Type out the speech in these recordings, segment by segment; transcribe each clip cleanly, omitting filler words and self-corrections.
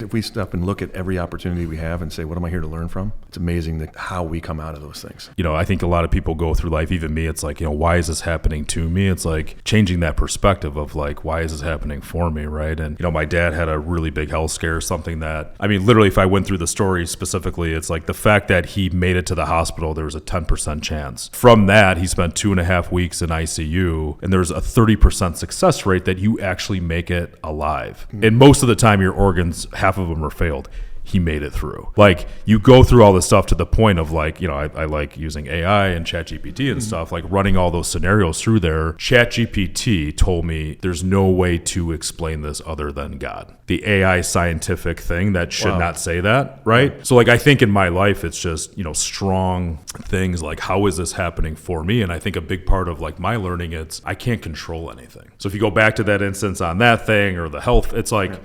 if we stop and look at every opportunity we have and say, what am I here to learn from? It's amazing how we come out of those things. I think a lot of people go through life, even me, it's like, why is this happening to me? It's like changing that perspective of like, why is this happening for me, right? And, my dad had a really big health scare, something that, literally if I went through the story specifically, it's like the fact that he made it to the hospital, there was a 10% chance. From that, he spent 2.5 weeks in ICU, and there's a 30% success rate that you actually make it alive. And most of the time, your organs, half of them are failed. He made it through. Like, you go through all this stuff to the point of like, I like using AI and ChatGPT and stuff, like running all those scenarios through there. ChatGPT told me there's no way to explain this other than God. The AI scientific thing that should not say that, right? So like, I think in my life, it's just, strong things like, how is this happening for me? And I think a big part of like my learning, it's I can't control anything. So if you go back to that instance on that thing or the health, it's like,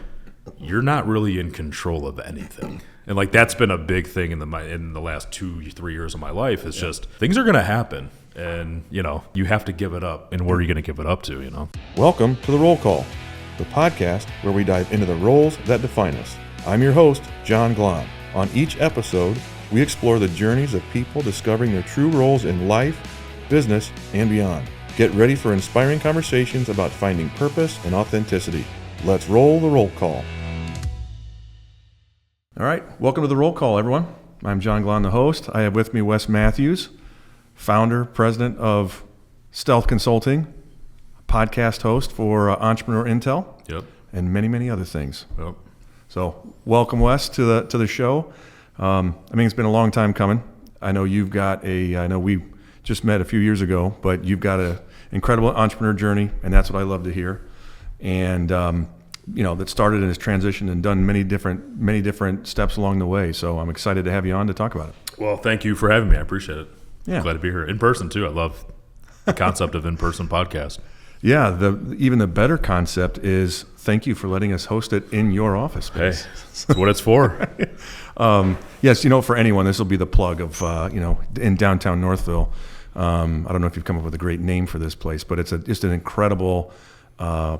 you're not really in control of anything. And like, that's been a big thing in the last 2-3 years of my life. It's just things are going to happen, and you have to give it up. And where are you going to give it up to? Welcome to The Roll Call, the podcast where we dive into the roles that define us. I'm your host, John Glahn. On each episode, we explore the journeys of people discovering their true roles in life, business, and beyond. Get ready for inspiring conversations about finding purpose and authenticity. Let's roll the roll call. All right, welcome to The Roll Call, everyone. I'm John Glahn, the host. I have with me Wes Matthews, founder, president of Stealth Consulting, podcast host for Entrepreneur Intel, and many, many other things. Yep. So welcome, Wes, to the show. It's been a long time coming. I know you've got I know we just met a few years ago, but you've got an incredible entrepreneur journey, and that's what I love to hear. And that started and has transitioned and done many different steps along the way. So I'm excited to have you on to talk about it. Well, thank you for having me. I appreciate it. Yeah. Glad to be here in person too. I love the concept of in-person podcast. Yeah. Even the better concept is thank you for letting us host it in your office space. Hey, that's what it's for. Yes. For anyone, this will be the plug of, in downtown Northville. I don't know if you've come up with a great name for this place, but it's just an incredible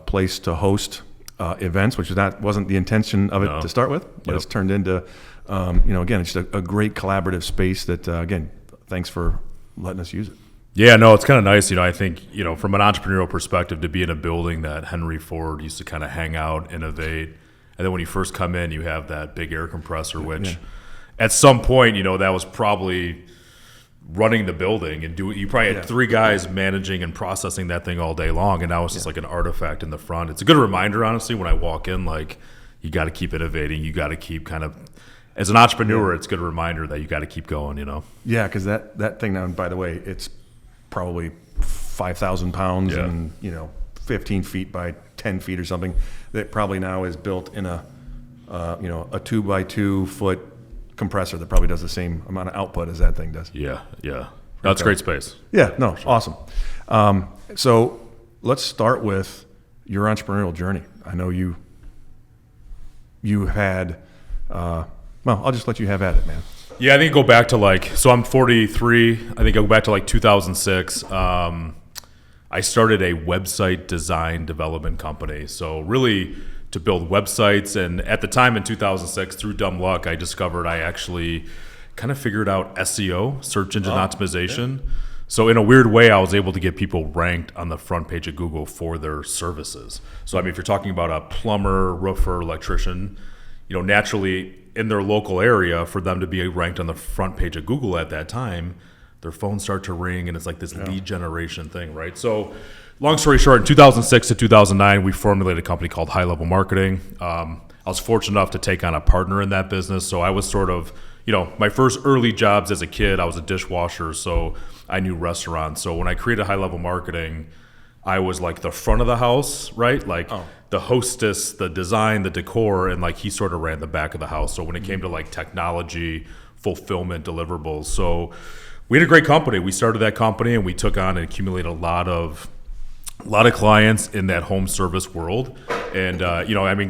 place to host events, which wasn't the intention of it to start with, but it's turned into, again, it's just a great collaborative space that, again, thanks for letting us use it. Yeah, no, it's kind of nice. I think, from an entrepreneurial perspective, to be in a building that Henry Ford used to kind of hang out, innovate. And then when you first come in, you have that big air compressor, which at some point, that was probably running the building, and you probably had 3 guys managing and processing that thing all day long, and now it's just like an artifact in the front. It's a good reminder, honestly, when I walk in, like, you got to keep innovating. You got to keep kind of, as an entrepreneur, it's a good reminder that you got to keep going, Yeah, because that thing now, by the way, it's probably 5,000 pounds and 15 feet by 10 feet or something. That probably now is built in a 2 by 2 foot compressor that probably does the same amount of output as that thing does. Yeah. That's great space. Yeah, no, awesome. So let's start with your entrepreneurial journey. I know you had, I'll just let you have at it, man. Yeah, I think go back to so I'm 43. I think I go back to 2006. I started a website design development company. So really, to build websites. And at the time in 2006, through dumb luck, I discovered I actually kind of figured out SEO, search engine optimization. Yeah. So in a weird way, I was able to get people ranked on the front page of Google for their services. So if you're talking about a plumber, roofer, electrician, naturally in their local area, for them to be ranked on the front page of Google at that time, their phones start to ring, and it's like this lead generation thing, right? So long story short, in 2006 to 2009, we formulated a company called High Level Marketing. I was fortunate enough to take on a partner in that business. So I was sort of, my first early jobs as a kid, I was a dishwasher, so I knew restaurants. So when I created High Level Marketing, I was like the front of the house, right? The hostess, the design, the decor, and he sort of ran the back of the house. So when it came to technology, fulfillment, deliverables. So we had a great company. We started that company, and we took on and accumulated a lot of clients in that home service world. And,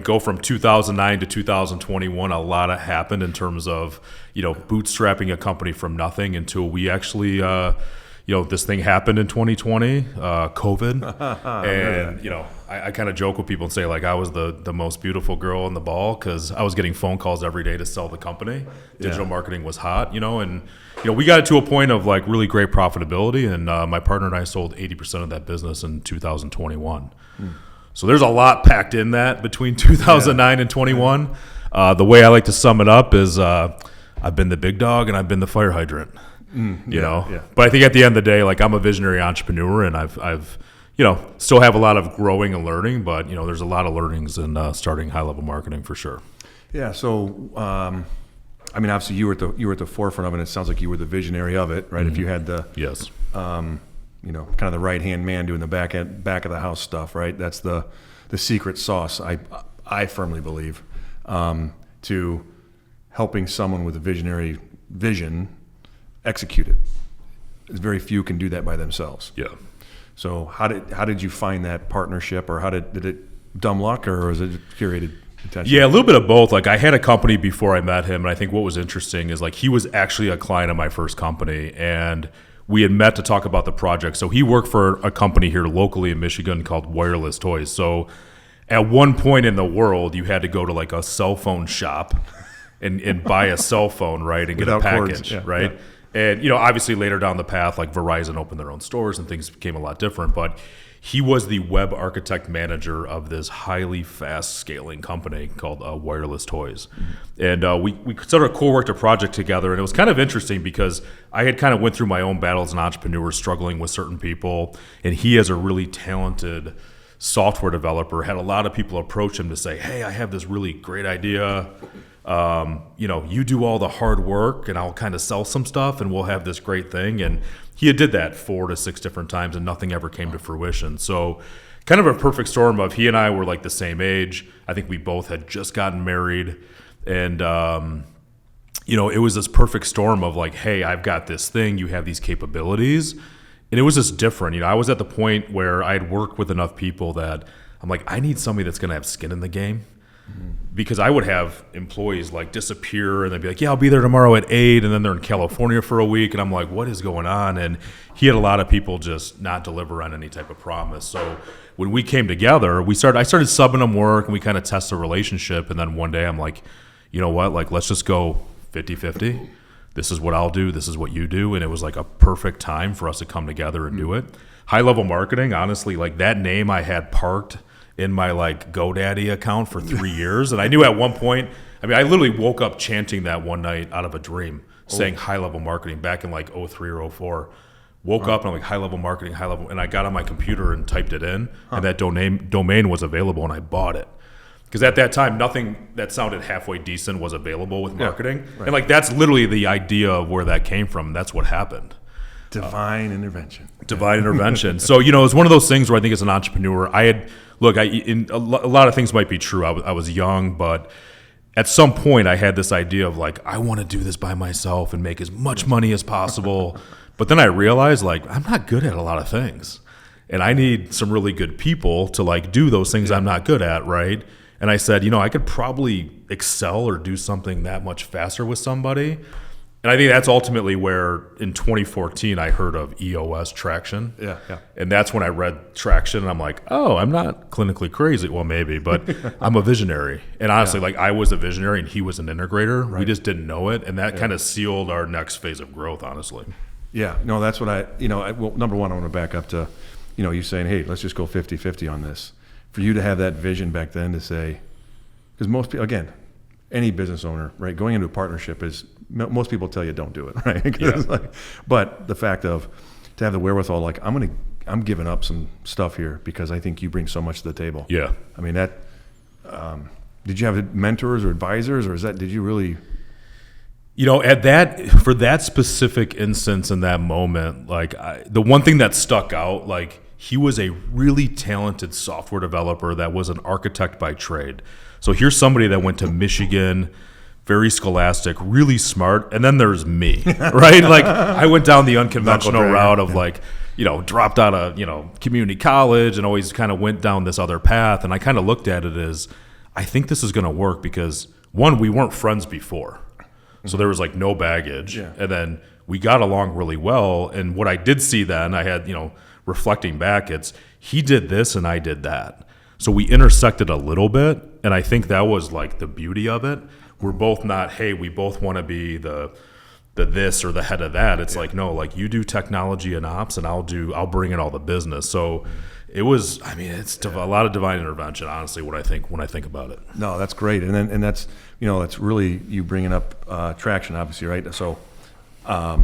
go from 2009 to 2021, a lot happened in terms of, bootstrapping a company from nothing until we actually, this thing happened in 2020, COVID. And, I kind of joke with people and say like I was the most beautiful girl in the ball because I was getting phone calls every day to sell the company. Digital marketing was hot, and we got it to a point of like really great profitability, and my partner and I sold 80% of that business in 2021. So there's a lot packed in that between 2009 and 21. The way I like to sum it up is I've been the big dog and I've been the fire hydrant. But I think at the end of the day, like I'm a visionary entrepreneur, and I've still have a lot of growing and learning, but there's a lot of learnings in starting high level marketing for sure. Yeah. So, obviously you were at the forefront of it. And it sounds like you were the visionary of it, right? Mm-hmm. If you had the Yes. kind of the right hand man doing the back of the house stuff, right? That's the secret sauce. I firmly believe to helping someone with a visionary vision execute it. Very few can do that by themselves. Yeah. So how did you find that partnership, or did it dumb luck, or was it curated intention? Yeah, a little bit of both. Like I had a company before I met him, and I think what was interesting is like he was actually a client of my first company, and we had met to talk about the project. So he worked for a company here locally in Michigan called Wireless Toys. So at one point in the world, you had to go to like a cell phone shop and buy a cell phone, right, and get Without a package, cords. right? Yeah. And obviously later down the path, like Verizon opened their own stores and things became a lot different. But he was the web architect manager of this highly fast scaling company called Wireless Toys. And we sort of co-worked a project together, and it was kind of interesting because I had kind of went through my own battles as an entrepreneur, struggling with certain people, and he, as a really talented software developer, had a lot of people approach him to say, hey, I have this really great idea. You do all the hard work and I'll kind of sell some stuff and we'll have this great thing. And he did that 4 to 6 different times and nothing ever came to fruition. So kind of a perfect storm of he and I were like the same age. I think we both had just gotten married, and, it was this perfect storm of like, hey, I've got this thing, you have these capabilities. And it was just different. I was at the point where I had worked with enough people that I'm like, I need somebody that's going to have skin in the game. Because I would have employees like disappear and they'd be like, yeah, I'll be there tomorrow at 8, and then they're in California for a week, and I'm like, what is going on? And he had a lot of people just not deliver on any type of promise. So when we came together, I started subbing them work, and we kind of test the relationship. And then one day I'm like, you know what, like let's just go 50-50. This is what I'll do, this is what you do. And it was like a perfect time for us to come together and do it. High level marketing, honestly, like that name I had parked in my like GoDaddy account for 3 years. And I knew at one point, I literally woke up chanting that one night out of a dream, saying high level marketing back in like 03 or 04. Woke up and I'm like, high level marketing, high level. And I got on my computer and typed it in, and that domain was available, and I bought it. Because at that time, nothing that sounded halfway decent was available with marketing. Yeah, right. And like that's literally the idea of where that came from. That's what happened. Divine intervention. So, it's one of those things where I think as an entrepreneur, a lot of things might be true. I was young, but at some point I had this idea of like, I want to do this by myself and make as much money as possible. But then I realized like, I'm not good at a lot of things, and I need some really good people to like do those things I'm not good at. Right. And I said, I could probably excel or do something that much faster with somebody. And I think that's ultimately where in 2014 I heard of EOS Traction. Yeah. And that's when I read Traction, and I'm like, oh, I'm not clinically crazy. Well, maybe, but I'm a visionary. And honestly, like I was a visionary and he was an integrator. Right. We just didn't know it. And that kind of sealed our next phase of growth, honestly. Yeah. No, that's what well, number one, I want to back up to, you saying, hey, let's just go 50-50 on this. For you to have that vision back then to say, because most people, again, any business owner, right, going into a partnership is, most people tell you don't do it, right? Yeah. But the fact of to have the wherewithal, like I'm giving up some stuff here because I think you bring so much to the table. Yeah. Did you have mentors or advisors, or did you really? For that specific instance in that moment, like the one thing that stuck out, like he was a really talented software developer that was an architect by trade. So here's somebody that went to Michigan, very scholastic, really smart, and then there's me, right? Like I went down the unconventional route of like, dropped out of, community college and always kind of went down this other path. And I kind of looked at it as, I think this is going to work because one, we weren't friends before. So there was like no baggage. Yeah. And then we got along really well. And what I did see then, I had, reflecting back, it's he did this and I did that. So we intersected a little bit, and I think that was like the beauty of it. We're both not, hey, we both want to be the this or the head of that. It's like, no, like you do technology and ops, and I'll bring in all the business. So it was, I mean, it's a lot of divine intervention, honestly, when I think about it. No, that's great. And that's, that's really you bringing up traction, obviously, right? So, I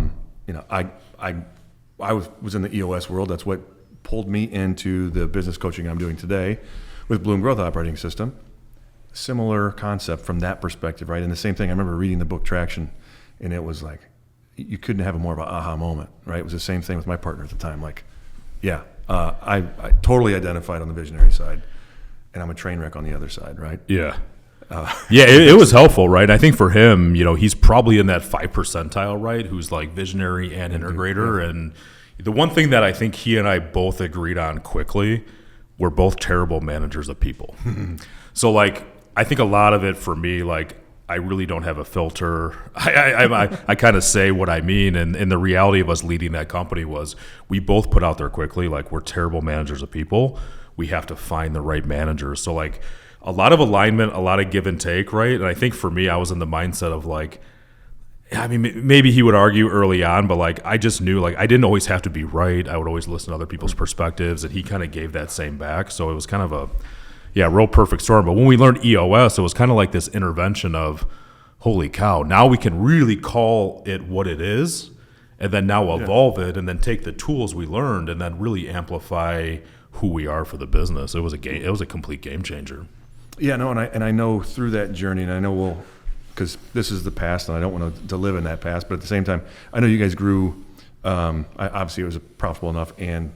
was in the EOS world. That's what pulled me into the business coaching I'm doing today with Bloom Growth Operating System. Similar concept from that perspective, right? And the same thing, I remember reading the book Traction, and it was like, you couldn't have a more of an aha moment, right? It was the same thing with my partner at the time. Like, yeah, I totally identified on the visionary side, and I'm a train wreck on the other side, right? Yeah. It was helpful, right? I think for him, he's probably in that 5 percentile, right? Who's like visionary and integrator. Yeah. And the one thing that I think he and I both agreed on quickly, we're both terrible managers of people. So like, I think a lot of it for me, like, I really don't have a filter. I kind of say what I mean. And the reality of us leading that company was we both put out there quickly, like, we're terrible managers of people. We have to find the right managers. So like a lot of alignment, a lot of give and take, right? And I think for me, I was in the mindset of like, I mean, maybe he would argue early on, but like, I just knew like I didn't always have to be right. I would always listen to other people's perspectives, and he kind of gave that same back. So it was kind of a, real perfect storm. But when we learned EOS, it was kind of like this intervention of, holy cow, now we can really call it what it is, and then now evolve it, and then take the tools we learned and then really amplify who we are for the business. It was a complete game changer. Yeah, no, and I know through that journey, and I know because this is the past, and I don't want to live in that past, but at the same time, I know you guys grew. Obviously, it was profitable enough, and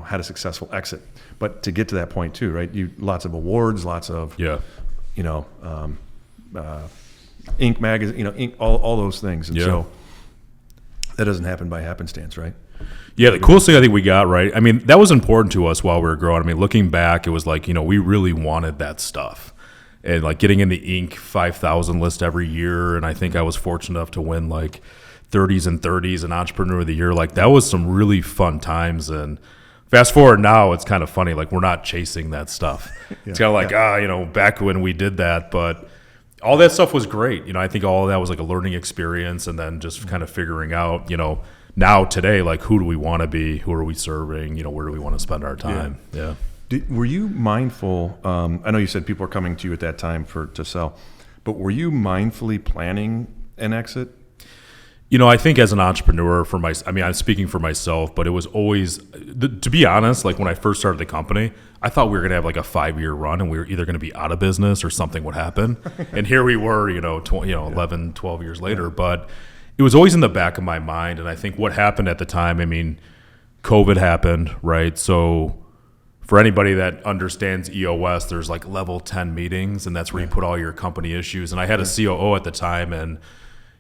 had a successful exit. But to get to that point too, right? Lots of awards, lots of Inc. magazine, Inc. All those things, and so that doesn't happen by happenstance, right? Yeah, the coolest thing I think we got, right? I mean, that was important to us while we were growing. I mean, looking back, it was like, we really wanted that stuff. And like getting in the Inc. 5,000 list every year. And I think I was fortunate enough to win like 30s and 30s and Entrepreneur of the Year. Like that was some really fun times. And fast forward now, it's kind of funny. Like we're not chasing that stuff. It's kind of like, back when we did that. But all that stuff was great. I think all of that was like a learning experience, and then just kind of figuring out, now today, like who do we want to be? Who are we serving? Where do we want to spend our time? Yeah. Were you mindful? I know you said people are coming to you at that time to sell, but were you mindfully planning an exit? I think as an entrepreneur, I'm speaking for myself, but it was always, to be honest, like when I first started the company, I thought we were going to have like a 5-year run, and we were either going to be out of business or something would happen. And here we were, 11, 12 years later. But it was always in the back of my mind. And I think what happened at the time, COVID happened, right? So for anybody that understands EOS, there's like level 10 meetings, and that's where you put all your company issues. And I had a COO at the time, and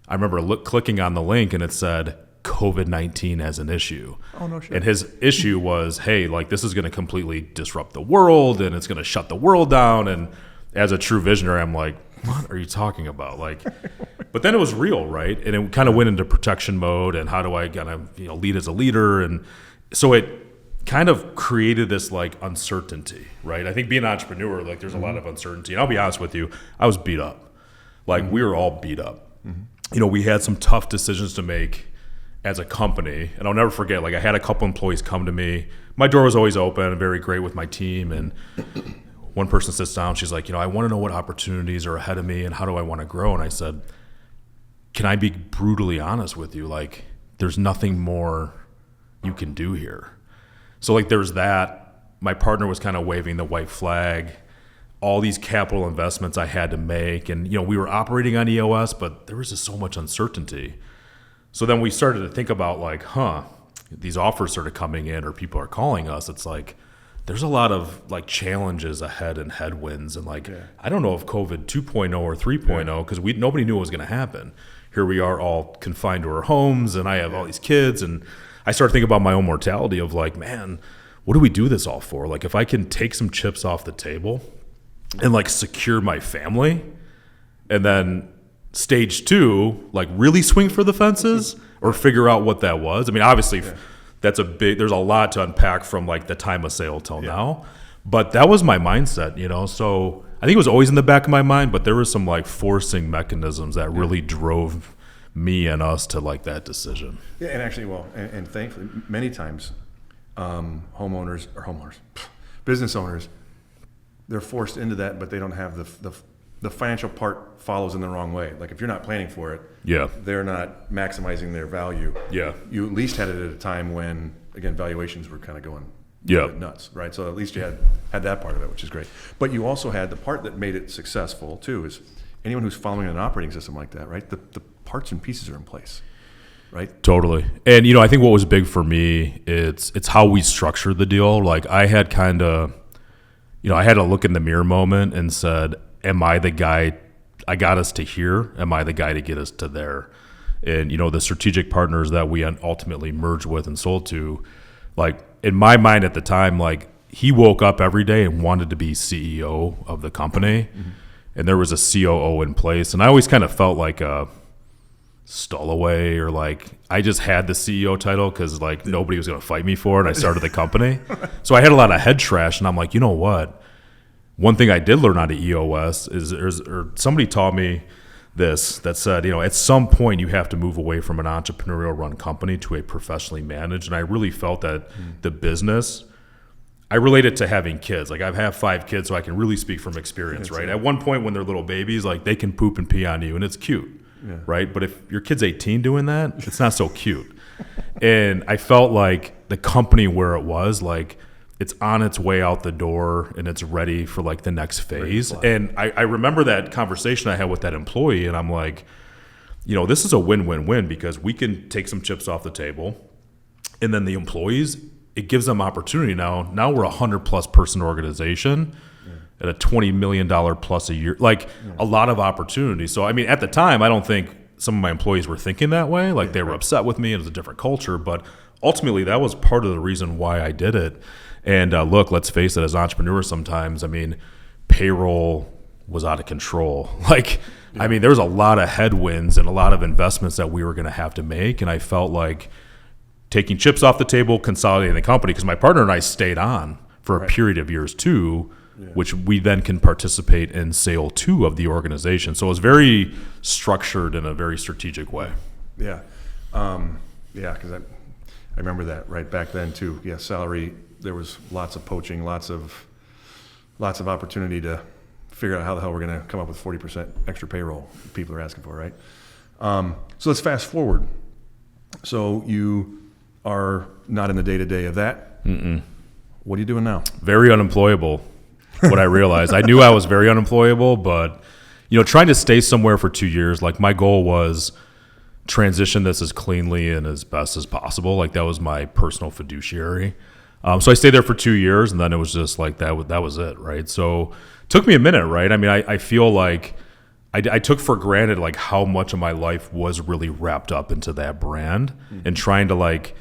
I remember clicking on the link, and it said COVID-19 as an issue. Oh, no shit. And his issue was, hey, like this is going to completely disrupt the world, and it's going to shut the world down. And as a true visionary, I'm like, what are you talking about? Like, but then it was real, right? And it kind of went into protection mode, and how do I kind of lead as a leader? And so it kind of created this like uncertainty, right? I think being an entrepreneur, like there's a lot of uncertainty. And I'll be honest with you, I was beat up. Like we were all beat up. We had some tough decisions to make as a company. And I'll never forget, like I had a couple employees come to me. My door was always open and very great with my team. And one person sits down, she's like, I want to know what opportunities are ahead of me and how do I want to grow? And I said, can I be brutally honest with you? Like there's nothing more you can do here. So like there's that. My partner was kind of waving the white flag. All these capital investments I had to make. And, we were operating on EOS, but there was just so much uncertainty. So then we started to think about like, these offers started coming in or people are calling us. It's like, there's a lot of like challenges ahead and headwinds. And like, I don't know if COVID 2.0 or 3.0, because nobody knew what was going to happen. Here we are all confined to our homes, and I have all these kids. And I started thinking about my own mortality of like, man, what do we do this all for? Like if I can take some chips off the table and like secure my family, and then stage 2, like really swing for the fences or figure out what that was. Obviously there's a lot to unpack from like the time of sale till now, But that was my mindset, So I think it was always in the back of my mind, but there were some like forcing mechanisms that really drove me and us to like that decision. Yeah, and actually, and thankfully, many times, business owners, they're forced into that, but they don't have the financial part follows in the wrong way. Like if you're not planning for it, they're not maximizing their value. Yeah, you at least had it at a time when, again, valuations were kind of going nuts, right? So at least you had that part of it, which is great. But you also had the part that made it successful too. Is anyone who's following an operating system like that, right? The parts and pieces are in place, right? Totally. And I think what was big for me, it's how we structured the deal. Like I had kind of, I had a look in the mirror moment and said, am I the guy? I got us to here. Am I the guy to get us to there? And the strategic partners that we ultimately merged with and sold to, like in my mind at the time, like he woke up every day and wanted to be CEO of the company, and there was a COO in place. And I always kind of felt like a stowaway, or like I just had the CEO title because like nobody was going to fight me for it. I started the company, so I had a lot of head trash. And I'm like, you know what? One thing I did learn out of EOS is somebody taught me this that said, at some point you have to move away from an entrepreneurial run company to a professionally managed. And I really felt that the business, I relate it to having kids. Like I've had 5 kids, so I can really speak from experience, right? At one point when they're little babies, like they can poop and pee on you and it's cute, right? But if your kid's 18 doing that, it's not so cute. And I felt like the company where it was, like, it's on its way out the door and it's ready for like the next phase. And I remember that conversation I had with that employee, and I'm like, this is a win-win-win because we can take some chips off the table, and then the employees, it gives them opportunity. Now we're a 100+ person organization at a $20 million plus a year, like a lot of opportunity. So, I mean, at the time, I don't think some of my employees were thinking that way. Like they were upset with me. It was a different culture, but ultimately that was part of the reason why I did it. And look, let's face it, as entrepreneurs sometimes, I mean, payroll was out of control. Like, I mean, there was a lot of headwinds and a lot of investments that we were going to have to make. And I felt like taking chips off the table, consolidating the company, because my partner and I stayed on for a period of years too, which we then can participate in sale 2 of the organization. So it was very structured in a very strategic way. Yeah. Because I remember that right back then too. Yeah, salary. There was lots of poaching, lots of opportunity to figure out how the hell we're going to come up with 40% extra payroll people are asking for, right? So let's fast forward. So you are not in the day-to-day of that. What are you doing now? Very unemployable, what I realized. I knew I was very unemployable, but trying to stay somewhere for 2 years, like my goal was transition this as cleanly and as best as possible. Like that was my personal fiduciary. So I stayed there for 2 years, and then it was just like that was it, right? So it took me a minute, right? I mean, I feel like I took for granted like how much of my life was really wrapped up into that brand, and trying to like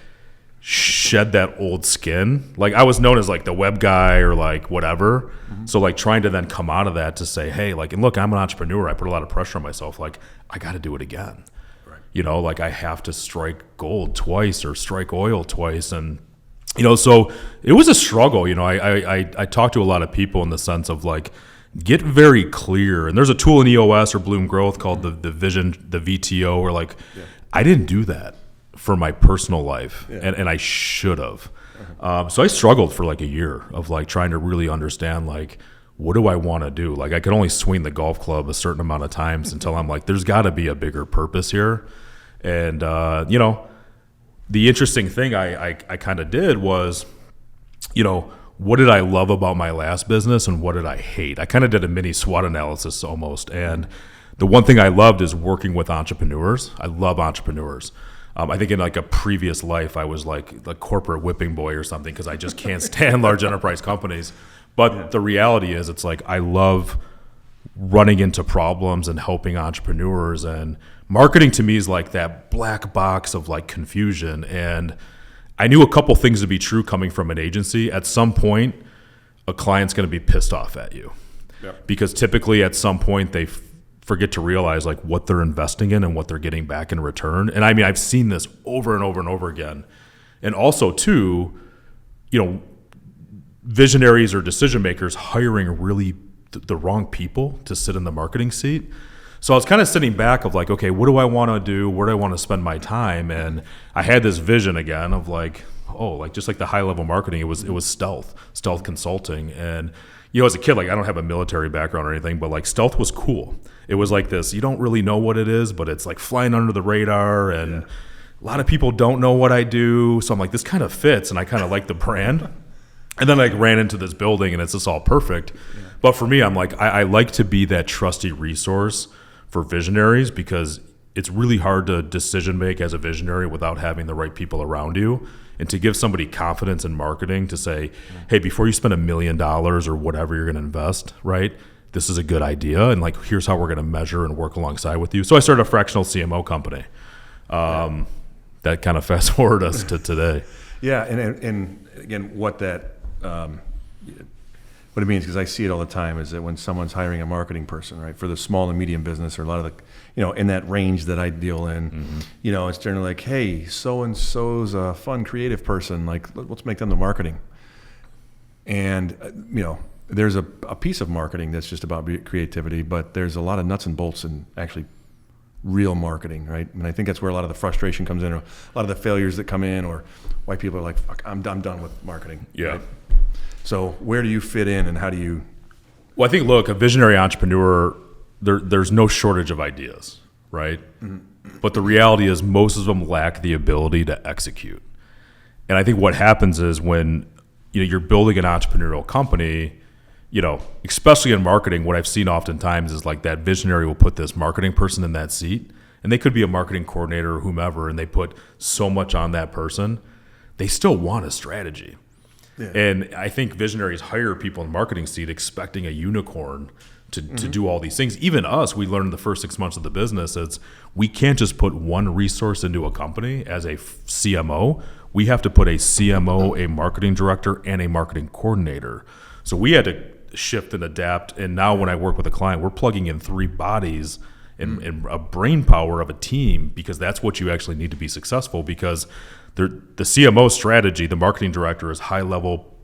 shed that old skin. Like I was known as like the web guy or like whatever. So like trying to then come out of that to say, hey, like, and look, I'm an entrepreneur. I put a lot of pressure on myself. Like I got to do it again. Right. Like I have to strike gold twice or strike oil twice. And so it was a struggle. I talked to a lot of people in the sense of like, get very clear. And there's a tool in EOS or Bloom Growth called the Vision, the VTO, or like, I didn't do that for my personal life, and I should have. So I struggled for like a year of like trying to really understand like, what do I want to do? Like I could only swing the golf club a certain amount of times until I'm like, there's got to be a bigger purpose here. And the interesting thing I kind of did was, what did I love about my last business and what did I hate? I kind of did a mini SWOT analysis almost. And the one thing I loved is working with entrepreneurs. I love entrepreneurs. I think in like a previous life, I was like the corporate whipping boy or something because I just can't stand large enterprise companies. But the reality is it's like I love running into problems and helping entrepreneurs, and marketing to me is like that black box of like confusion. And I knew a couple things to be true coming from an agency. At some point, a client's going to be pissed off at you because typically at some point they forget to realize like what they're investing in and what they're getting back in return. And I mean, I've seen this over and over and over again. And also too, visionaries or decision makers hiring really the wrong people to sit in the marketing seat. So I was kind of sitting back of like, okay, what do I want to do? Where do I want to spend my time? And I had this vision again of like, just like the high level marketing, it was stealth consulting. And, as a kid, like I don't have a military background or anything, but like stealth was cool. It was like this, you don't really know what it is, but it's like flying under the radar, and a lot of people don't know what I do. So I'm like, this kind of fits, and I kind of like the brand. And then I ran into this building, and it's just all perfect. Yeah. But for me, I'm like, I like to be that trusty resource for visionaries, because it's really hard to decision make as a visionary without having the right people around you. And to give somebody confidence in marketing to say, hey, before you spend $1 million or whatever you're going to invest, right, this is a good idea. And like, here's how we're going to measure and work alongside with you. So I started a fractional CMO company. That kind of fast forward us to today. Yeah. And again, what it means, because I see it all the time, is that when someone's hiring a marketing person, right, for the small and medium business, or a lot of the, in that range that I deal in, it's generally like, hey, so-and-so's a fun, creative person, like, let's make them the marketing. And, there's a piece of marketing that's just about creativity, but there's a lot of nuts and bolts in actually real marketing, right? And I think that's where a lot of the frustration comes in, or a lot of the failures that come in, or why people are like, fuck, I'm done with marketing. Yeah. Right? So where do you fit in, and how do you? Well, I think, look, a visionary entrepreneur, there's no shortage of ideas, right? Mm-hmm. But the reality is most of them lack the ability to execute. And I think what happens is when you're building an entrepreneurial company, especially in marketing, what I've seen oftentimes is like that visionary will put this marketing person in that seat, and they could be a marketing coordinator or whomever, and they put so much on that person. They still want a strategy. Yeah. And I think visionaries hire people in the marketing seat expecting a unicorn to do all these things. Even us, we learned the first 6 months of the business, we can't just put one resource into a company as a CMO. We have to put a CMO, a marketing director, and a marketing coordinator. So we had to shift and adapt. And now when I work with a client, we're plugging in 3 bodies and a brain power of a team, because that's what you actually need to be successful. Because the CMO strategy, the marketing director is high level,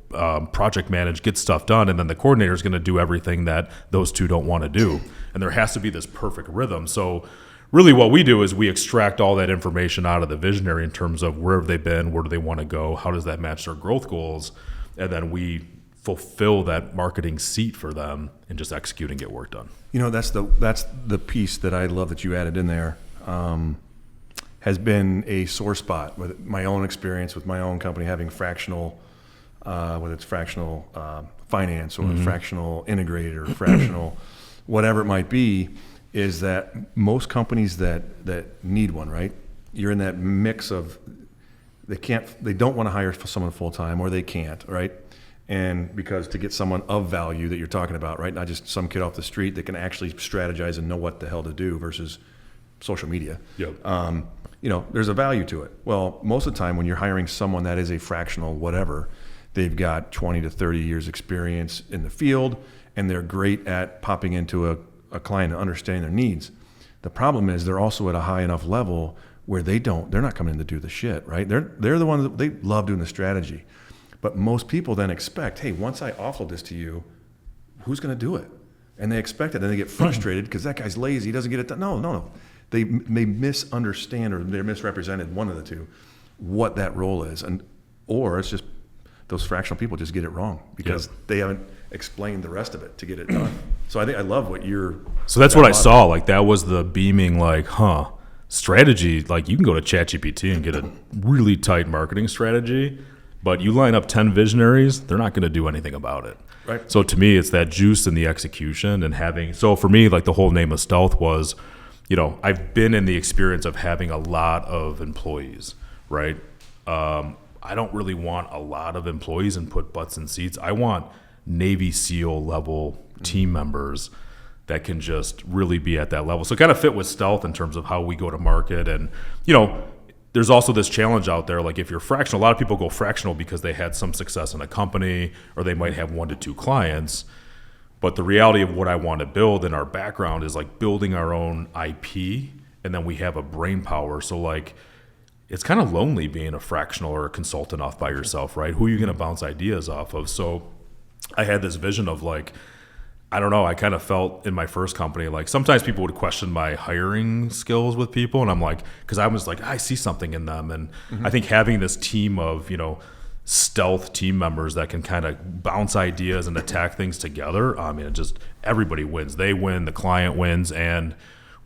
project manage, get stuff done, and then the coordinator is going to do everything that those two don't want to do. And there has to be this perfect rhythm. So really what we do is we extract all that information out of the visionary in terms of where have they been, where do they want to go, how does that match their growth goals, and then we fulfill that marketing seat for them and just execute and get work done. That's the piece that I love that you added in there. Has been a sore spot with my own experience with my own company having fractional, whether it's fractional finance or fractional integrator, fractional whatever it might be, is that most companies that need one, right? You're in that mix of they don't want to hire someone full time, or they can't, right? And because to get someone of value that you're talking about, right? Not just some kid off the street that can actually strategize and know what the hell to do versus social media. Yep. There's a value to it. Well, most of the time when you're hiring someone that is a fractional whatever, they've got 20 to 30 years experience in the field, and they're great at popping into a client and understanding their needs. The problem is they're also at a high enough level where they're not coming in to do the shit, right? They're the ones that they love doing the strategy. But most people then expect, hey, once I offload this to you, who's going to do it? And they expect it, and they get frustrated because that guy's lazy, he doesn't get it done. No. They misunderstand, or they're misrepresented, one of the two, what that role is. Or it's just those fractional people just get it wrong because they haven't explained the rest of it to get it done. So I think I love what you're... So that's what I saw. Like that was the beaming, like, strategy. Like you can go to ChatGPT and get a really tight marketing strategy, but you line up 10 visionaries, they're not going to do anything about it. Right. So to me, it's that juice in the execution and having... So for me, like the whole name of Stealth was... I've been in the experience of having a lot of employees, right? I don't really want a lot of employees and put butts in seats. I want Navy SEAL level team members that can just really be at that level. So it kind of fit with Stealth in terms of how we go to market. And, there's also this challenge out there. Like if you're fractional, a lot of people go fractional because they had some success in a company, or they might have 1 to 2 clients. But the reality of what I want to build in our background is like building our own IP, and then we have a brain power. So like, it's kind of lonely being a fractional or a consultant off by yourself, right? Who are you going to bounce ideas off of? So I had this vision of like, I don't know, I kind of felt in my first company, like sometimes people would question my hiring skills with people. And I'm like, because I was like, I see something in them. And I think having this team of, stealth team members that can kind of bounce ideas and attack things together, I mean, it just, everybody wins. They win, the client wins, and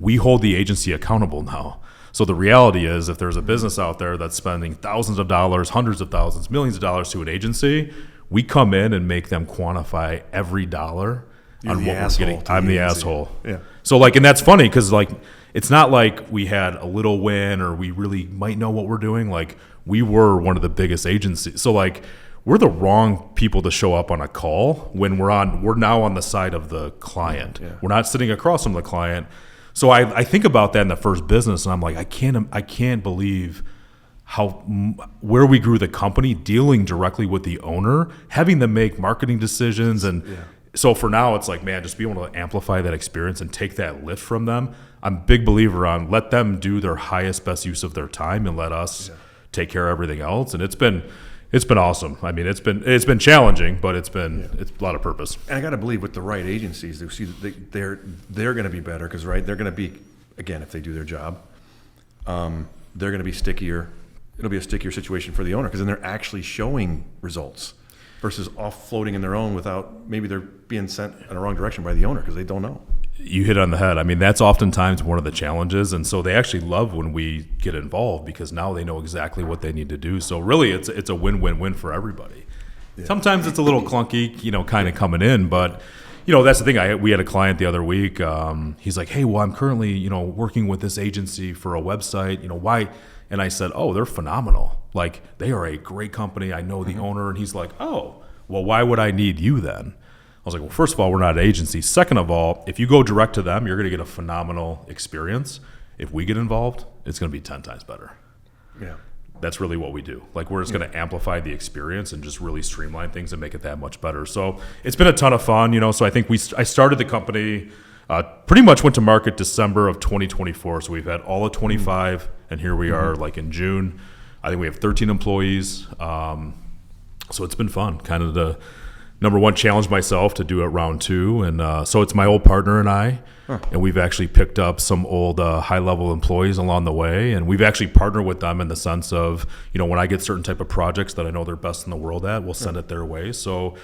we hold the agency accountable now. So the reality is, if there's a business out there that's spending thousands of dollars, hundreds of thousands, millions of dollars to an agency, we come in and make them quantify every dollar on what we're getting. I'm the asshole. Yeah. So like, and that's funny because like, it's not like we had a little win or we really might know what we're doing. Like, we were one of the biggest agencies. So like, we're the wrong people to show up on a call when we're now on the side of the client. Yeah. We're not sitting across from the client. So I think about that in the first business, and I'm like, I can't believe where we grew the company, dealing directly with the owner, having them make marketing decisions. And so for now, it's like, man, just being able to amplify that experience and take that lift from them. I'm a big believer on let them do their highest, best use of their time and let us take care of everything else. And it's been awesome. I mean, it's been challenging, but it's a lot of purpose. And I got to believe with the right agencies, they see that they're going to be better because they're going to be, again, if they do their job, they're going to be stickier. It'll be a stickier situation for the owner because then they're actually showing results versus offloading in their own without, maybe they're being sent in the wrong direction by the owner because they don't know. You hit on the head. I mean, that's oftentimes one of the challenges. And so they actually love when we get involved because now they know exactly what they need to do. So really it's a win-win-win for everybody. Yeah. Sometimes it's a little clunky, kind of coming in, but that's the thing. We had a client the other week. He's like, hey, well, I'm currently, working with this agency for a website, why? And I said, oh, they're phenomenal. Like, they are a great company. I know the owner. And he's like, oh, well, why would I need you then? I was like, well, first of all, we're not an agency. Second of all, if you go direct to them, you're going to get a phenomenal experience. If we get involved, it's going to be 10 times better. Yeah. That's really what we do. Like, we're just going to amplify the experience and just really streamline things and make it that much better. So it's been a ton of fun, So I think I started the company, pretty much went to market December of 2024. So we've had all of 25, and here we are like in June. I think we have 13 employees. So it's been fun, kind of the number one, challenge myself to do it round two. And so it's my old partner and I, and we've actually picked up some old high-level employees along the way. And we've actually partnered with them in the sense of, when I get certain type of projects that I know they're best in the world at, we'll send it their way. So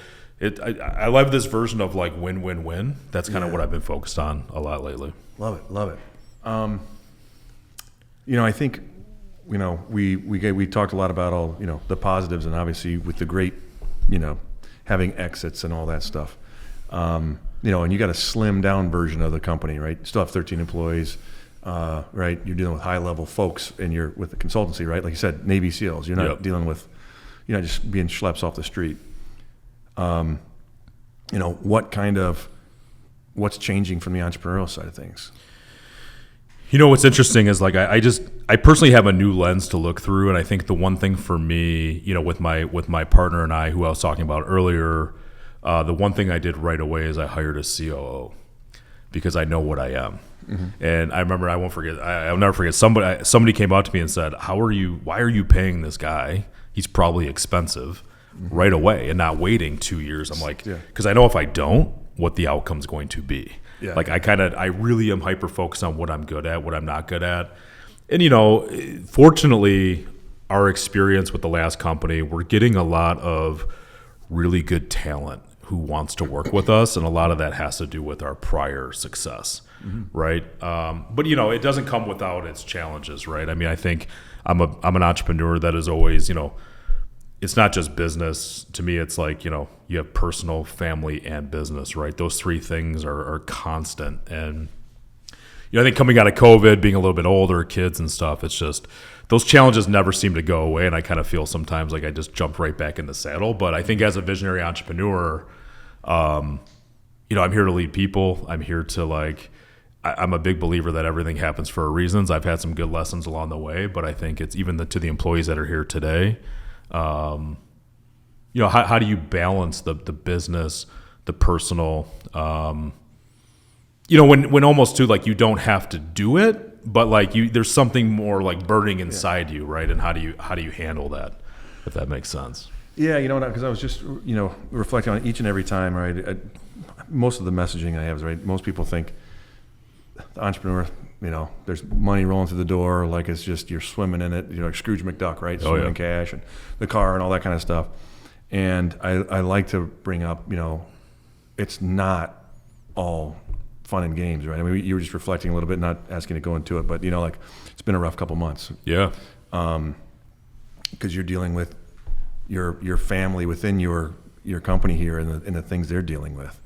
I love this version of like win-win-win. That's kind of what I've been focused on a lot lately. Love it. I think, we talked a lot about all, the positives and obviously with the great, having exits and all that stuff. And you got a slimmed down version of the company, right? You still have 13 employees, right? You're dealing with high level folks and you're with the consultancy, right? Like you said, Navy SEALs. You're not dealing with, just being schleps off the street. What's changing from the entrepreneurial side of things? What's interesting is like I personally have a new lens to look through, and I think the one thing for me, with my partner and I, who I was talking about earlier, the one thing I did right away is I hired a COO because I know what I am. Mm-hmm. And I remember, I'll never forget, somebody came out to me and said, why are you paying this guy? He's probably expensive, right away and not waiting 2 years. I'm like, because I know if I don't, what the outcome's going to be. Yeah. Like I really am hyper focused on what I'm good at, what I'm not good at. And, fortunately, our experience with the last company, we're getting a lot of really good talent who wants to work with us. And a lot of that has to do with our prior success. Mm-hmm. Right. But, it doesn't come without its challenges. Right. I mean, I think I'm an entrepreneur that is always, it's not just business. To me, it's like, you have personal, family, and business, right? Those three things are constant. And, I think coming out of COVID, being a little bit older, kids and stuff, it's just those challenges never seem to go away. And I kind of feel sometimes like I just jumped right back in the saddle. But I think as a visionary entrepreneur, I'm here to lead people. I'm here to I'm a big believer that everything happens for reasons. I've had some good lessons along the way, but I think it's even to the employees that are here today, how do you balance the business, the personal, when almost too, like, you don't have to do it, but there's something more like burning inside you, right? And how do you handle that, if that makes sense? Yeah, because I was just, reflecting on each and every time, right? Most of the messaging I have is, right, most people think the entrepreneur, there's money rolling through the door, like it's just, you're swimming in it, like Scrooge McDuck, right? Swimming in cash and the car and all that kind of stuff. And I like to bring up, it's not all fun and games, right? I mean, you were just reflecting a little bit, not asking to go into it, but, like it's been a rough couple months. Yeah. Because you're dealing with your family within your company here and the things they're dealing with.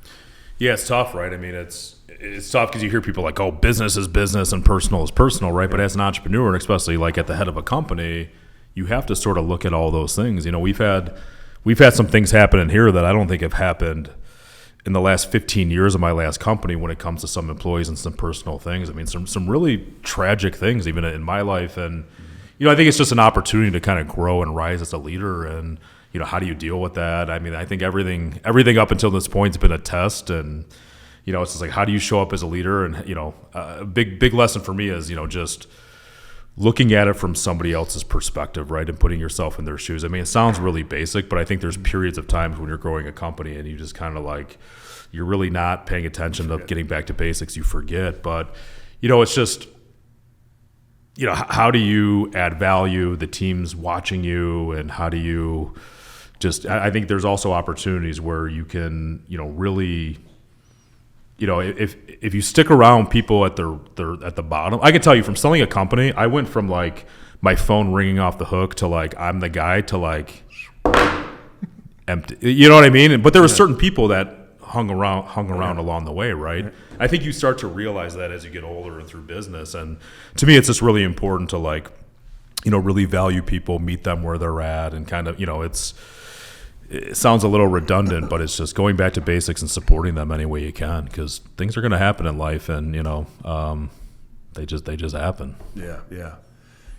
Yeah, it's tough, right? I mean, it's tough because you hear people like, oh, business is business and personal is personal, right? But as an entrepreneur, and especially like at the head of a company, you have to sort of look at all those things. We've had some things happen in here that I don't think have happened in the last 15 years of my last company when it comes to some employees and some personal things. I mean, some really tragic things even in my life. And, I think it's just an opportunity to kind of grow and rise as a leader. And, how do you deal with that? I mean, I think everything up until this point has been a test. And, it's just like, how do you show up as a leader? And, a big lesson for me is, just looking at it from somebody else's perspective, right? And putting yourself in their shoes. I mean, it sounds really basic, but I think there's periods of times when you're growing a company and you just kind of like, you're really not paying attention to getting back to basics. You forget. But, it's just, how do you add value? The team's watching you, and how do you just, I think there's also opportunities where you can, really, if you stick around people at the bottom. I can tell you from selling a company, I went from like my phone ringing off the hook to like I'm the guy to like empty. You know what I mean? But there were certain people that hung around along the way, right? I think you start to realize that as you get older and through business. And to me, it's just really important to like, really value people, meet them where they're at, and kind of, it sounds a little redundant, but it's just going back to basics and supporting them any way you can, because things are going to happen in life, and they just happen. Yeah.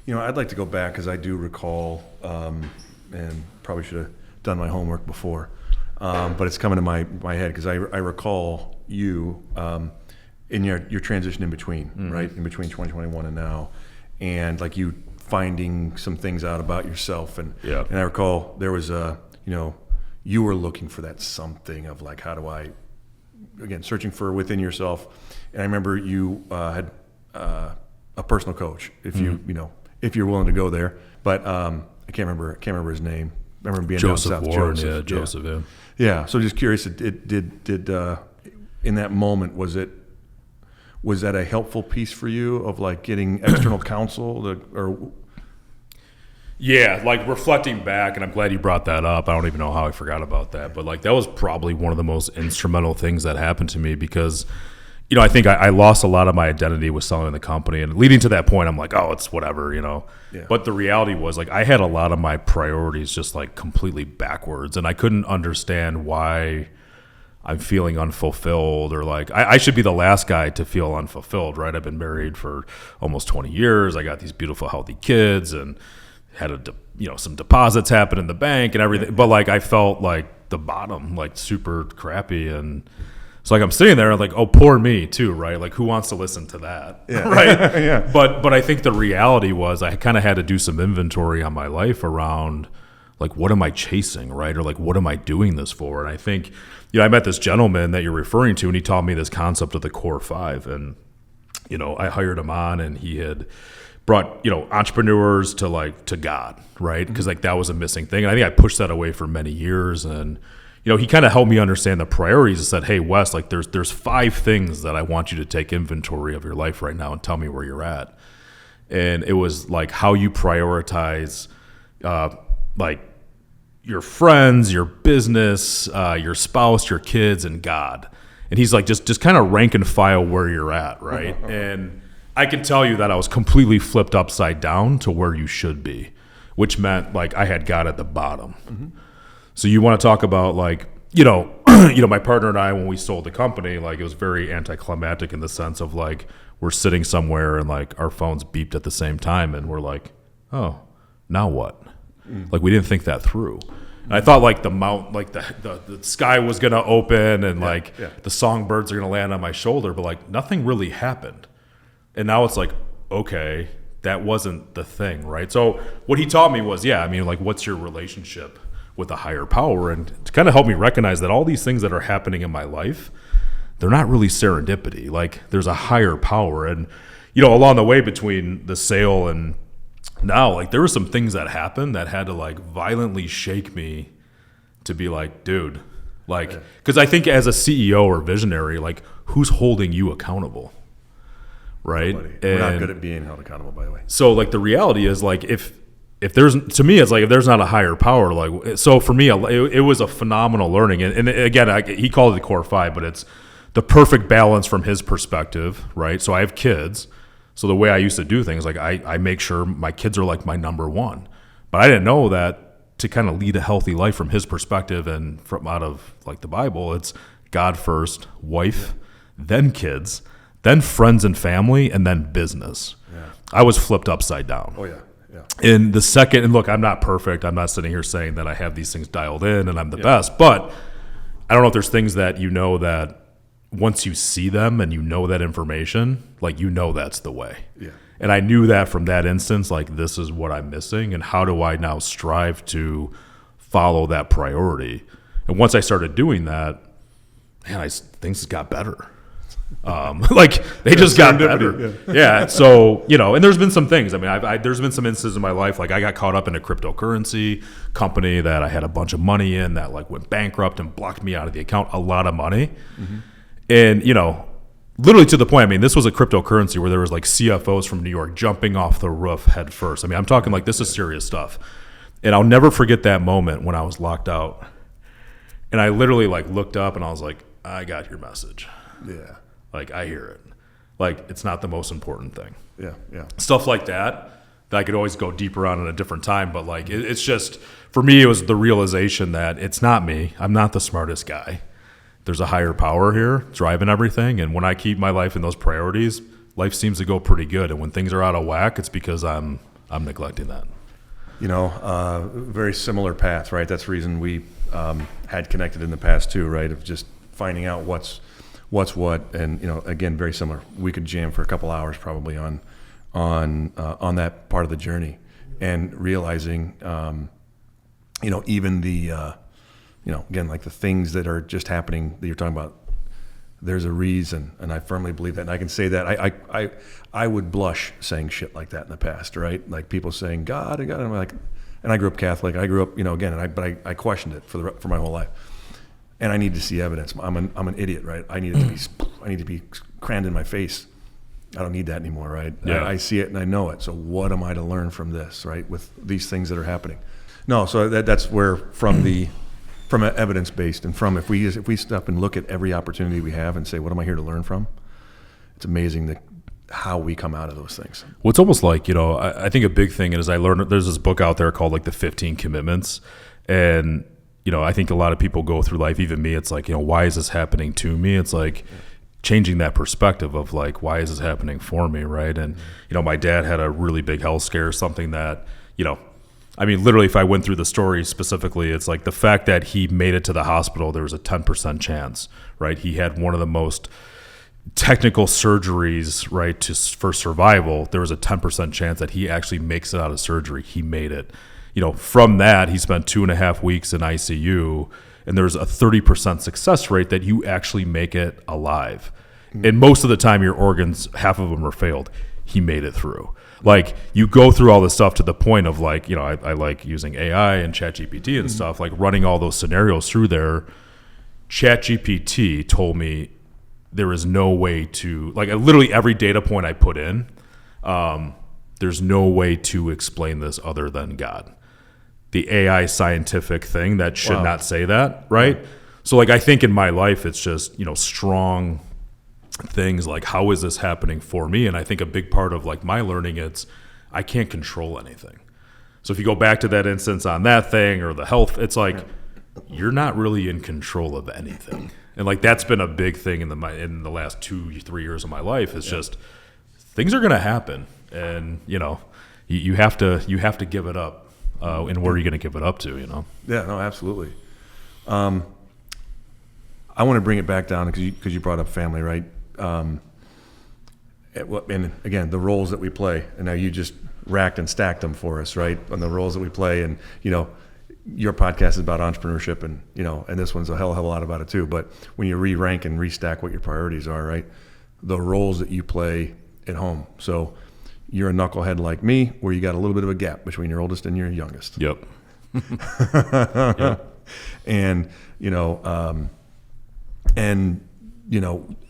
I'd like to go back because I do recall, and probably should have done my homework before, but it's coming to my head because I recall you in your transition in between, right, in between 2021 and now, and like you finding some things out about yourself, and I recall there was you were looking for that something of like, how do I, again, searching for within yourself. And I remember you had a personal coach, if if you're willing to go there, but I can't remember his name. I remember being Joseph down south. Warren, Joseph. Yeah. Yeah. So just curious, it did in that moment, was that a helpful piece for you of like getting external counsel or? Yeah, like reflecting back, and I'm glad you brought that up. I don't even know how I forgot about that, but like that was probably one of the most instrumental things that happened to me because, I think I lost a lot of my identity with selling the company, and leading to that point, I'm like, oh, it's whatever, Yeah. But the reality was like I had a lot of my priorities just like completely backwards, and I couldn't understand why I'm feeling unfulfilled, or like I should be the last guy to feel unfulfilled, right? I've been married for almost 20 years. I got these beautiful, healthy kids, and had some deposits happen in the bank and everything, but like I felt like the bottom, like super crappy, and so like I'm sitting there like, oh, poor me too, right? Like who wants to listen to that, right? Yeah. But I think the reality was I kind of had to do some inventory on my life around like what am I chasing, right? Or like what am I doing this for? And I think I met this gentleman that you're referring to, and he taught me this concept of the core five, and I hired him on, and he had brought entrepreneurs to God, right? Because like that was a missing thing, and I think I pushed that away for many years. And he kind of helped me understand the priorities and said, hey Wes, like there's 5 things that I want you to take inventory of your life right now and tell me where you're at. And it was like how you prioritize like your friends, your business, your spouse, your kids, and God. And he's like, just kind of rank and file where you're at, right? And I can tell you that I was completely flipped upside down to where you should be, which meant like I had God at the bottom. Mm-hmm. So you want to talk about like, my partner and I, when we sold the company, like it was very anticlimactic in the sense of like we're sitting somewhere and like our phones beeped at the same time, and we're like, oh, now what? Like we didn't think that through. And I thought like the sky was gonna open, and the songbirds are gonna land on my shoulder, but like nothing really happened. And now it's like, okay, that wasn't the thing, right? So what he taught me was, like, what's your relationship with a higher power, and to kind of help me recognize that all these things that are happening in my life, they're not really serendipity. Like there's a higher power. And, along the way between the sale and now, like there were some things that happened that had to like violently shake me to be like, dude, like, because I think as a CEO or visionary, like who's holding you accountable? Right. We're not good at being held accountable, by the way. So like the reality is like, if there's, to me, it's like, if there's not a higher power, like, so for me, it was a phenomenal learning. And again, he called it the core five, but it's the perfect balance from his perspective. Right. So I have kids. So the way I used to do things, like I make sure my kids are like my number one, but I didn't know that to kind of lead a healthy life from his perspective and from out of like the Bible, it's God first, wife, then kids, then friends and family, and then business. Yeah. I was flipped upside down. Oh yeah. In the second, and look, I'm not perfect. I'm not sitting here saying that I have these things dialed in and I'm the best, but I don't know if there's things that that once you see them and that information, like that's the way. Yeah. And I knew that from that instance, like this is what I'm missing, and how do I now strive to follow that priority? And once I started doing that, man, things got better. Like they just got better. Yeah. So, and there's been some things. I mean, there's been some instances in my life, like I got caught up in a cryptocurrency company that I had a bunch of money in that like went bankrupt and blocked me out of the account, a lot of money. Mm-hmm. And, literally to the point, I mean, this was a cryptocurrency where there was like CFOs from New York jumping off the roof head first. I mean, I'm talking like this is serious stuff. And I'll never forget that moment when I was locked out. And I literally like looked up and I was like, I got your message. Yeah. Like I hear it. Like it's not the most important thing. Yeah. Stuff like that I could always go deeper on at a different time. But like it's just, for me, it was the realization that it's not me. I'm not the smartest guy. There's a higher power here driving everything. And when I keep my life in those priorities, life seems to go pretty good. And when things are out of whack, it's because I'm neglecting that. Very similar path, right? That's the reason we had connected in the past too, right? Of just finding out what's what, and again, very similar. We could jam for a couple hours probably on that part of the journey, and realizing, even the, again, like the things that are just happening that you're talking about. There's a reason, and I firmly believe that. And I can say that I would blush saying shit like that in the past, right? Like people saying God, and I'm like, and I grew up Catholic. I grew up, again, but I questioned it for my whole life, and I need to see evidence. I'm an idiot, right? I need to be crammed in my face. I don't need that anymore, right? Yeah. I see it and I know it. So what am I to learn from this, right? With these things that are happening. No, so that's where from an evidence-based, and from if we stop and look at every opportunity we have and say, what am I here to learn from? It's amazing how we come out of those things. Well, it's almost like, I think a big thing is I learned, there's this book out there called like the 15 Commitments. And, I think a lot of people go through life, even me, it's like, why is this happening to me? It's like changing that perspective of like, why is this happening for me, right? And, my dad had a really big health scare, something that, literally, if I went through the story specifically, it's like the fact that he made it to the hospital, there was a 10% chance, right? He had one of the most technical surgeries, right, for survival. There was a 10% chance that he actually makes it out of surgery. He made it. From that, he spent 2.5 weeks in ICU, and there's a 30% success rate that you actually make it alive. Mm-hmm. And most of the time, your organs, half of them are failed. He made it through. Like you go through all this stuff to the point of like, I like using AI and ChatGPT and stuff, like running all those scenarios through there. ChatGPT told me there is no way to, like literally every data point I put in, there's no way to explain this other than God. The AI scientific thing that should not say that, right? So like I think in my life it's just, strong things like how is this happening for me? And I think a big part of like my learning, it's I can't control anything. So if you go back to that instance on that thing or the health, it's like you're not really in control of anything. And like that's been a big thing in the last 2-3 years of my life is just things are going to happen, and you have to give it up. And where are you going to give it up to? Yeah, no, absolutely. I want to bring it back down because you brought up family, right? And again, the roles that we play, and now you just racked and stacked them for us, right? On the roles that we play, and your podcast is about entrepreneurship, and and this one's a hell of a lot about it too. But when you re-rank and restack what your priorities are, right, the roles that you play at home. So you're a knucklehead like me, where you got a little bit of a gap between your oldest and your youngest. Yep. Yep. And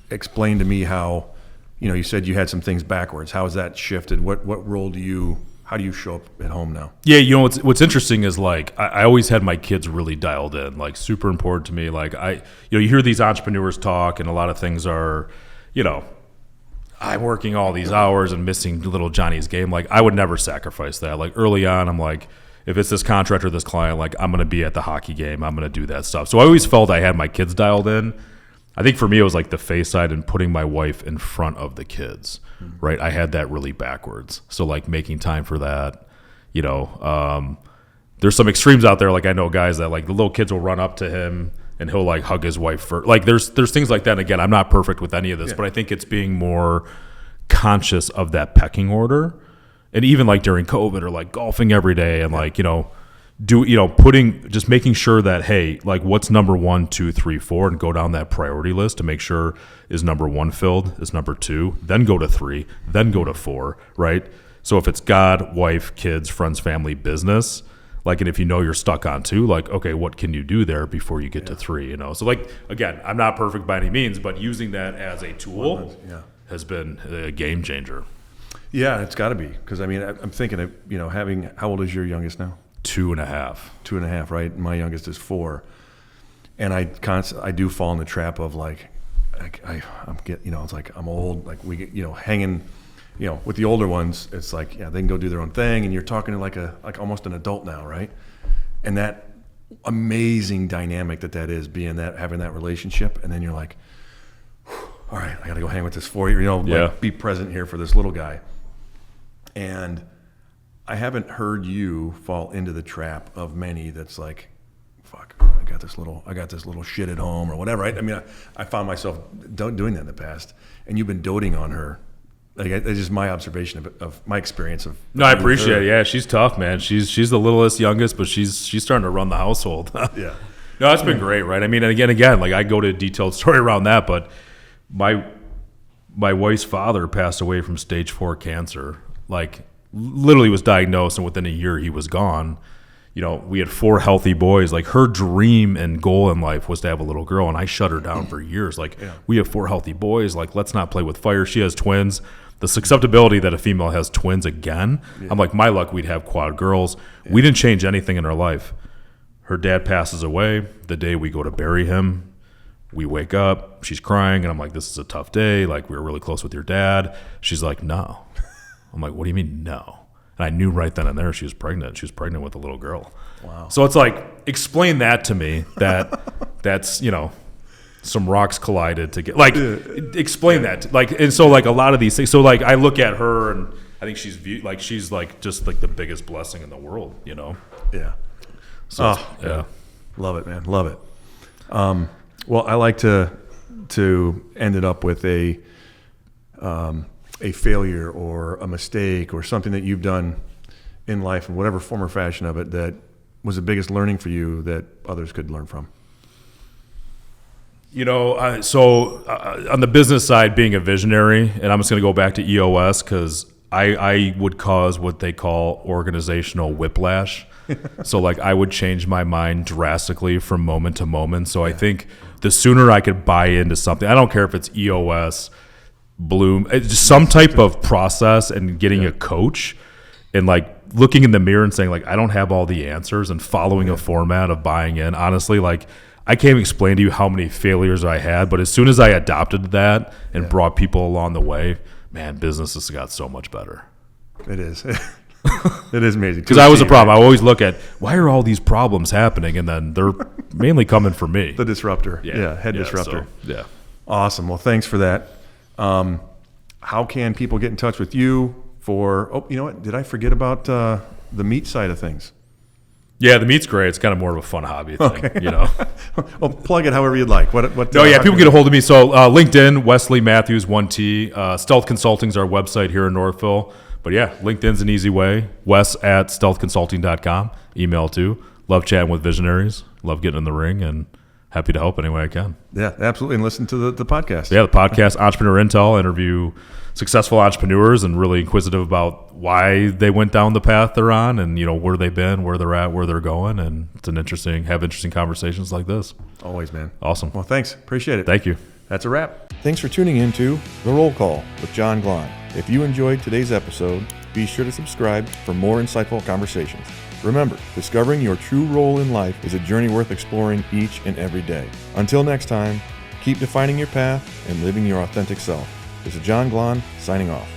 explain to me how, you said you had some things backwards. How has that shifted? What role how do you show up at home now? Yeah, what's interesting is like I always had my kids really dialed in, like super important to me. Like you hear these entrepreneurs talk, and a lot of things are, I'm working all these hours and missing little Johnny's game. Like I would never sacrifice that. Like early on, I'm like, if it's this contractor, this client, like I'm going to be at the hockey game. I'm going to do that stuff. So I always felt I had my kids dialed in. I think for me, it was like the face side and putting my wife in front of the kids, right? I had that really backwards. So like making time for that, there's some extremes out there. Like I know guys that like the little kids will run up to him and he'll like hug his wife first. Like there's things like that. And again, I'm not perfect with any of this, but I think it's being more conscious of that pecking order. And even like during COVID or like golfing every day and like, making sure that, hey, like what's number 1, 2, 3, 4, and go down that priority list to make sure is number 1 filled, is number 2, then go to 3, then go to 4, right? So if it's God, wife, kids, friends, family, business, like, and if you're stuck on 2, like, okay, what can you do there before you get to 3, So like, again, I'm not perfect by any means, but using that as a tool has been a game changer. Yeah, it's got to be, because I'm thinking of having. How old is your youngest now? 2.5. 2.5, right? My youngest is 4, and I do fall in the trap of like, it's like I'm old. Like we get hanging, with the older ones. It's like they can go do their own thing, and you're talking to like almost an adult now, right? And that amazing dynamic that is having that relationship, and then you're like, all right, I got to go hang with this 4-year, be present here for this little guy. And I haven't heard you fall into the trap of many that's like, fuck, I got this little shit at home or whatever, right? I found myself doing that in the past, and you've been doting on her. Like it's just my observation of my experience of. No, I appreciate it. Yeah, she's tough, man. She's the littlest, youngest, but she's starting to run the household. Yeah. No, it's been great, right? And again, like I go to a detailed story around that, but my wife's father passed away from stage 4 cancer. Like literally was diagnosed, and within a year he was gone. We had 4 healthy boys. Like her dream and goal in life was to have a little girl, and I shut her down for years. Like we have 4 healthy boys. Like let's not play with fire. She has twins. The susceptibility that a female has twins again. I'm like, my luck, we'd have quad girls. We didn't change anything in her life. Her dad passes away. The day we go to bury him, we wake up, she's crying, and I'm like, this is a tough day. Like, we were really close with your dad. She's like, no. I'm like, what do you mean, no? And I knew right then and there she was pregnant. She was pregnant with a little girl. Wow. So it's like, explain that to me, that's, some rocks collided to get, like, explain that. Like, and so, like, a lot of these things. So, like, I look at her, and I think she's just, like, the biggest blessing in the world, Yeah. So, Love it, man. Love it. Well, I like to end it up with a failure or a mistake or something that you've done in life in whatever form or fashion of it that was the biggest learning for you that others could learn from. On the business side, being a visionary, and I'm just going to go back to EOS because I would cause what they call organizational whiplash. So like I would change my mind drastically from moment to moment. So I think the sooner I could buy into something, I don't care if it's EOS, Bloom, it's just some type of process, and getting a coach and like looking in the mirror and saying like, I don't have all the answers, and following a format of buying in. Honestly, like I can't explain to you how many failures I had, but as soon as I adopted that and brought people along the way, man, business has got so much better. It is. It is amazing. Because I was a problem. I always look at, why are all these problems happening? And then they're mainly coming from me. The disruptor. Head disruptor. So. Awesome. Well, thanks for that. How can people get in touch with you for, you know what? Did I forget about the meat side of things? Yeah, the meat's great. It's kind of more of a fun hobby thing, Well, plug it however you'd like. What? People get a hold of me. So LinkedIn, Wesley Matthews, 1T. Stealth Consulting's our website here in Northville. But yeah, LinkedIn's an easy way. Wes at stealthconsulting.com. Email too. love chatting with visionaries, love getting in the ring, and happy to help any way I can. Yeah, absolutely. And listen to the podcast. Yeah, the podcast, Entrepreneur Intel, interview successful entrepreneurs and really inquisitive about why they went down the path they're on and, where they've been, where they're at, where they're going. And it's have interesting conversations like this. Always, man. Awesome. Well, thanks. Appreciate it. Thank you. That's a wrap. Thanks for tuning in to The Roll Call with John Glahn. If you enjoyed today's episode, be sure to subscribe for more insightful conversations. Remember, discovering your true role in life is a journey worth exploring each and every day. Until next time, keep defining your path and living your authentic self. This is John Glahn signing off.